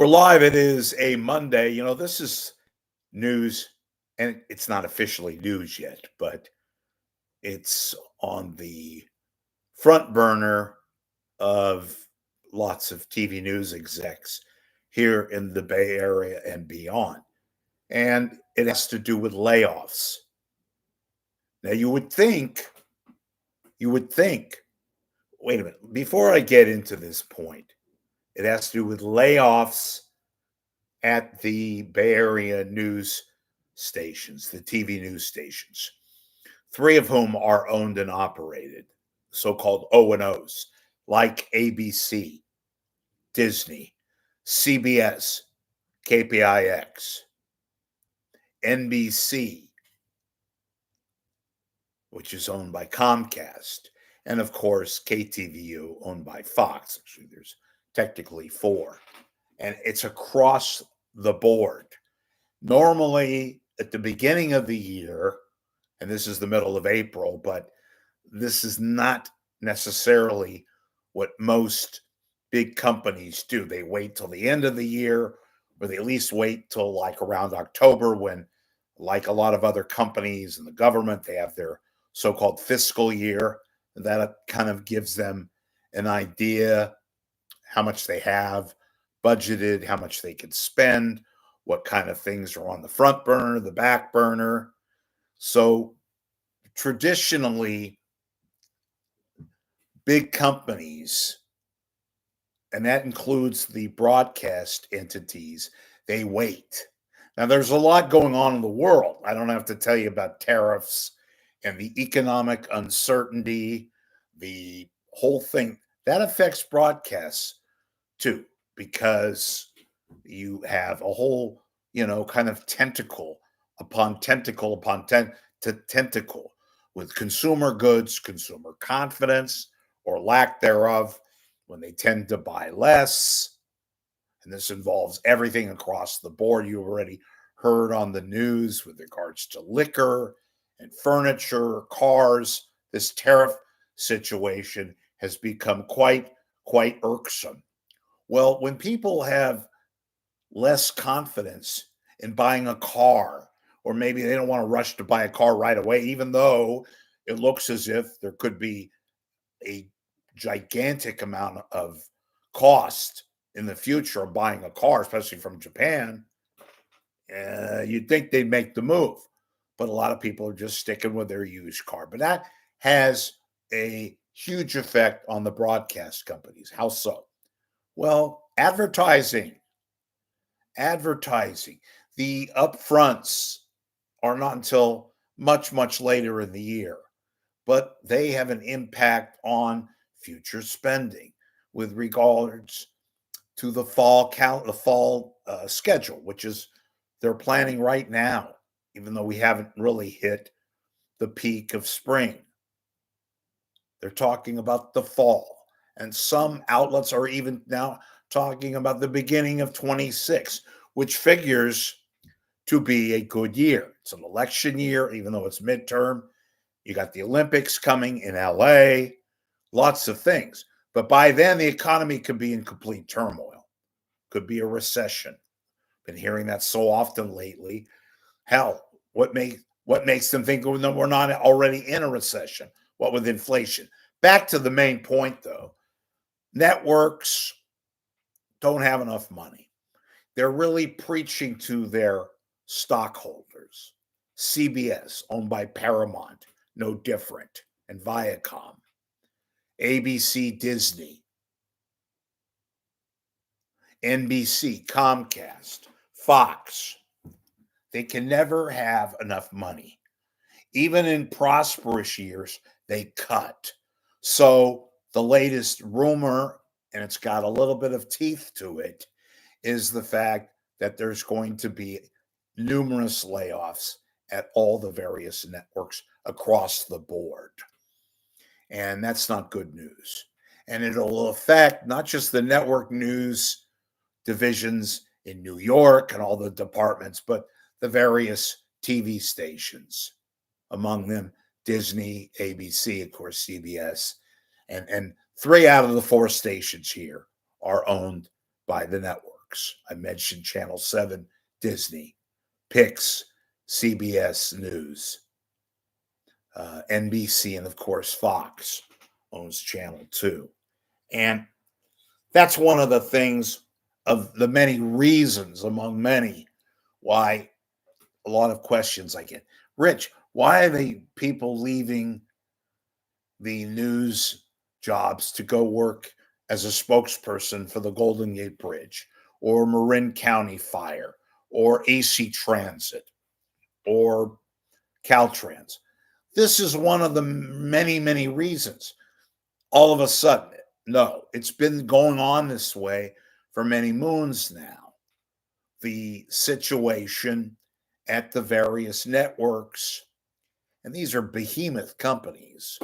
We're live. It is a Monday. This is news, and it's not officially news yet, but it's on the front burner of lots of TV news execs here in the Bay Area and beyond. And it has to do with layoffs. Now, you would think, wait a minute, before I get into this point, it has to do with layoffs at the Bay Area news stations, the TV news stations, three of whom are owned and operated, so-called O&Os, like ABC, Disney, CBS, KPIX, NBC, which is owned by Comcast, and of course, KTVU, owned by Fox. Actually, there's technically four. And it's across the board. Normally, at the beginning of the year, and this is the middle of April, but this is not necessarily what most big companies do. They wait till the end of the year, or they at least wait till like around October when, like a lot of other companies and the government, they have their so-called fiscal year. That kind of gives them an idea how much they have budgeted, how much they could spend, what kind of things are on the front burner, the back burner. So traditionally, big companies, and that includes the broadcast entities, they wait. Now, there's a lot going on in the world. I don't have to tell you about tariffs and the economic uncertainty, the whole thing. That affects broadcasts too, because you have a whole, kind of tentacle upon tentacle upon tentacle with consumer goods, consumer confidence or lack thereof, when they tend to buy less. And this involves everything across the board. You already heard on the news with regards to liquor and furniture, cars. This tariff situation has become quite irksome. Well, when people have less confidence in buying a car, or maybe they don't want to rush to buy a car right away, even though it looks as if there could be a gigantic amount of cost in the future of buying a car, especially from Japan, you'd think they'd make the move. But a lot of people are just sticking with their used car. But that has a huge effect on the broadcast companies. How so? Well, advertising. The upfronts are not until much later in the year, but they have an impact on future spending with regards to the fall schedule, which is they're planning right now, even though we haven't really hit the peak of spring. They're talking about the fall, and some outlets are even now talking about the beginning of 26, which figures to be a good year. It's an election year, even though it's midterm. You got the Olympics coming in LA, lots of things. But by then, the economy could be in complete turmoil, could be a recession. Been hearing that so often lately. Hell, what makes them think we're not already in a recession? What with inflation? Back to the main point, though. Networks don't have enough money. They're really preaching to their stockholders. CBS, owned by Paramount, no different, and Viacom. ABC, Disney. NBC, Comcast, Fox. They can never have enough money. Even in prosperous years, they cut. So the latest rumor, and it's got a little bit of teeth to it, is the fact that there's going to be numerous layoffs at all the various networks across the board. And that's not good news. And it'll affect not just the network news divisions in New York and all the departments, but the various TV stations, among them Disney, ABC, of course, CBS, and 3 out of the 4 stations here are owned by the networks. networks. I mentioned Channel 7, Disney, Pix, CBS News, NBC, and of course, Fox owns Channel 2. And that's one of the things, of the many reasons among many, why a lot of questions I get. Rich, why are the people leaving the news jobs to go work as a spokesperson for the Golden Gate Bridge or Marin County Fire or AC Transit or Caltrans? This is one of the many, many reasons. All of a sudden, no, it's been going on this way for many moons now. The situation at the various networks, and these are behemoth companies,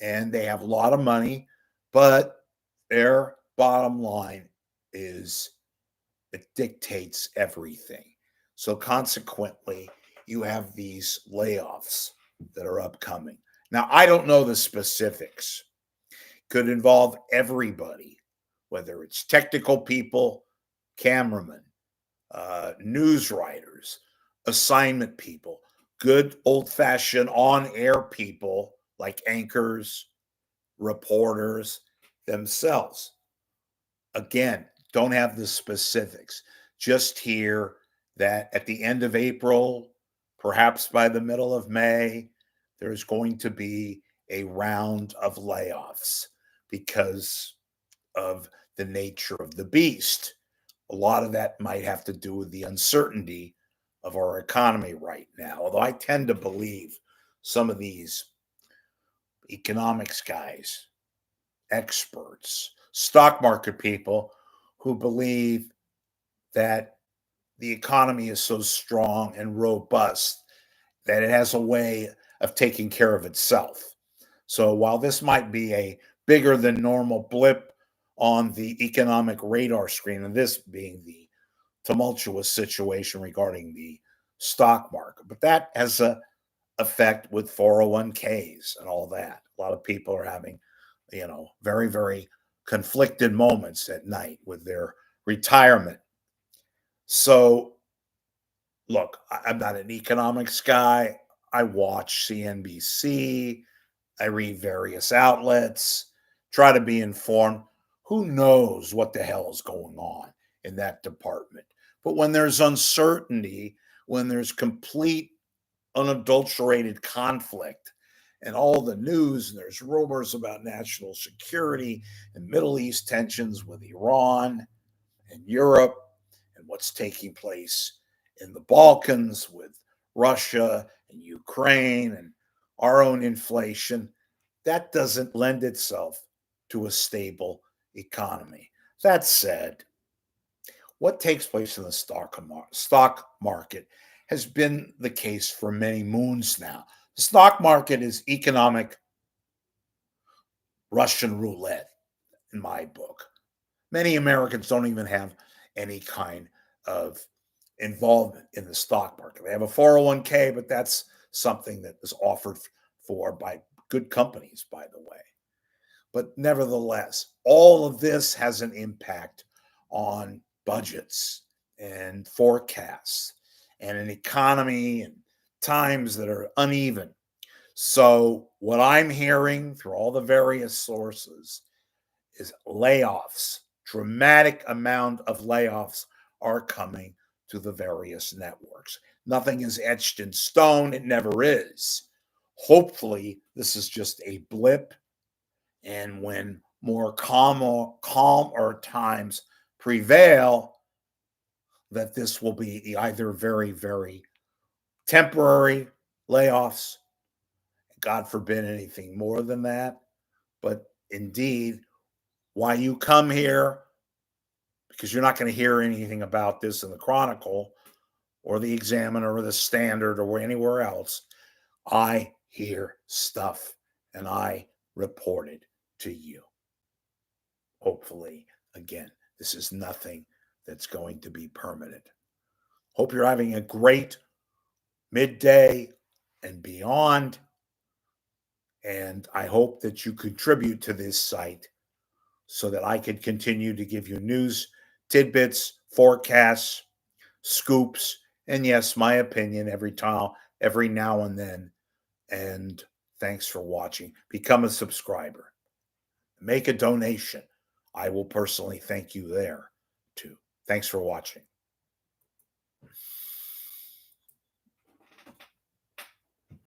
and they have a lot of money, but their bottom line is it dictates everything. So consequently, you have these layoffs that are upcoming. Now, I don't know the specifics. Could involve everybody, whether it's technical people, cameramen, news writers, assignment people, good old fashioned on air people like anchors, reporters themselves. Again, don't have the specifics. Just hear that at the end of April, perhaps by the middle of May, there's going to be a round of layoffs because of the nature of the beast. A lot of that might have to do with the uncertainty of our economy right now. Although I tend to believe some of these economics guys, experts, stock market people who believe that the economy is so strong and robust that it has a way of taking care of itself. So while this might be a bigger than normal blip on the economic radar screen, and this being the tumultuous situation regarding the stock market, but that has a effect with 401ks and all that. A lot of people are having, very, very conflicted moments at night with their retirement. So, look, I'm not an economics guy. I watch CNBC, I read various outlets, try to be informed. Who knows what the hell is going on in that department? But when there's uncertainty, when there's complete unadulterated conflict and all the news, and there's rumors about national security and Middle East tensions with Iran and Europe and what's taking place in the Balkans with Russia and Ukraine and our own inflation, that doesn't lend itself to a stable economy. That said, what takes place in the stock market has been the case for many moons now. The stock market is economic Russian roulette, in my book. Many Americans don't even have any kind of involvement in the stock market. They have a 401k, but that's something that is offered for by good companies, by the way. But nevertheless, all of this has an impact on budgets and forecasts and an economy and times that are uneven. So, what I'm hearing through all the various sources is layoffs, dramatic amount of layoffs are coming to the various networks. Nothing is etched in stone, it never is. Hopefully, this is just a blip, and when more calmer times prevail, that this will be either very, very temporary layoffs, God forbid anything more than that. But indeed, why you come here, because you're not going to hear anything about this in the Chronicle or the Examiner or the Standard or anywhere else. I hear stuff and I report it to you. Hopefully, again, this is nothing that's going to be permanent. Hope you're having a great midday and beyond. And I hope that you contribute to this site so that I can continue to give you news tidbits, forecasts, scoops, and yes, my opinion every now and then. And thanks for watching. Become a subscriber. Make a donation. I will personally thank you there too. Thanks for watching.